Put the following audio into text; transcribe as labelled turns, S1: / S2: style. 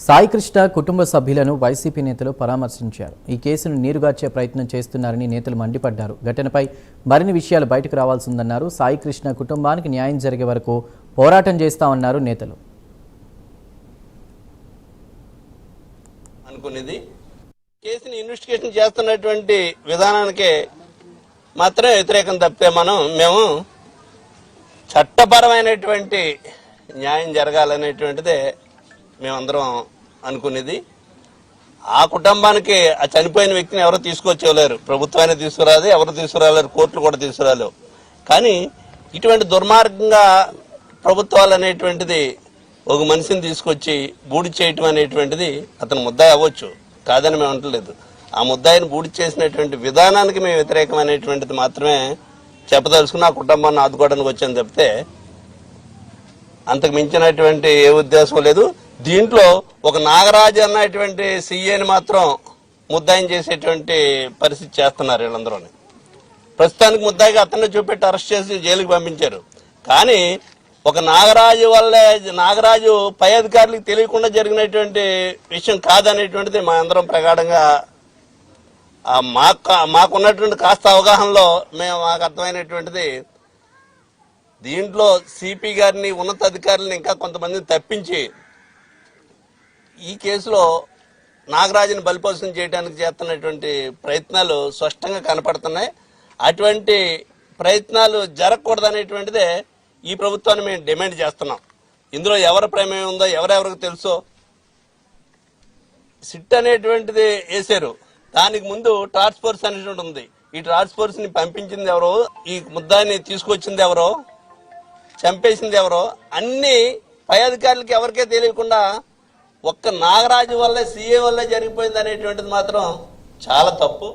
S1: సాయికృష్ణ కుటుంబ సభ్యులను వైసీపీ నేతలు పరామర్శించారు. ఈ కేసును నీరుగార్చే ప్రయత్నం చేస్తున్నారని నేతలు మండిపడ్డారు. ఘటనపై మరిన్ని విషయాలు బయటకు రావాల్సిందన్నారు. సాయికృష్ణ కుటుంబానికి న్యాయం జరిగే వరకు పోరాటం చేస్తామన్నారు నేతలు.
S2: అనుకునేది కేసుని ఇన్వెస్టిగేషన్ చేస్తున్నటువంటి విధానానికి మాత్రమే వ్యతిరేకం తప్పితే మేము చట్టపరమైనటువంటి న్యాయం జరగాలనేటువంటిదే మేమందరం అనుకునేది. ఆ కుటుంబానికి ఆ చనిపోయిన వ్యక్తిని ఎవరు తీసుకొచ్చేవారు, ప్రభుత్వాన్ని తీసుకురాదు, ఎవరు తీసుకురాలేరు, కోర్టులు కూడా తీసుకురాలేవు. కానీ ఇటువంటి దుర్మార్గంగా ప్రభుత్వాలు అనేటువంటిది ఒక మనిషిని తీసుకొచ్చి బూడి చేయటం అనేటువంటిది అతను ముద్దాయి అవ్వచ్చు, కాదని మేము అంటలేదు. ఆ ముద్దాయిని బూడి చేసినటువంటి విధానానికి మేము వ్యతిరేకం అనేటువంటిది మాత్రమే చెప్పదలుచుకుని ఆ కుటుంబాన్ని ఆదుకోవడానికి వచ్చాను తప్పితే అంతకు మించినటువంటి ఏ ఉద్దేశం లేదు. దీంట్లో ఒక నాగరాజు అన్నటువంటి సీఏని మాత్రం ముద్దాయిని చేసేటువంటి పరిస్థితి చేస్తున్నారు వీళ్ళందరూ. ప్రస్తుతానికి ముద్దాయిగా అతన్ని చూపెట్టి అరెస్ట్ చేసి జైలుకి పంపించారు. కానీ ఒక నాగరాజు పై అధికారులకు తెలియకుండా జరిగినటువంటి విషయం కాదనేటువంటిది మా అందరం ప్రగాఢంగా మాకున్నటువంటి కాస్త అవగాహనలో మాకు అర్థమైనటువంటిది. దీంట్లో సిపి గారిని, ఉన్నతాధికారులను ఇంకా కొంతమందిని తప్పించి ఈ కేసులో నాగరాజుని బలిపశం చేయడానికి చేస్తున్నటువంటి ప్రయత్నాలు స్పష్టంగా కనపడుతున్నాయి. అటువంటి ప్రయత్నాలు జరగకూడదనేటువంటిదే ఈ ప్రభుత్వాన్ని మేము డిమాండ్ చేస్తున్నాం. ఇందులో ఎవరి ప్రమేయం ఉందో ఎవరెవరికి తెలుసో సిట్ అనేటువంటిది వేశారు. దానికి ముందు టాస్క్ ఫోర్స్ అనేటువంటి ఉంది. ఈ టాస్క్ ఫోర్స్ ని పంపించింది ఎవరో, ఈ ముద్దాన్ని తీసుకొచ్చింది ఎవరో, చంపేసింది ఎవరో అన్ని పై అధికారులకి ఎవరికే తెలియకుండా ఒక్క నాగరాజు వల్లే, సీఏ వల్లే జరిగిపోయింది అనేటువంటిది మాత్రం చాలా తప్పు.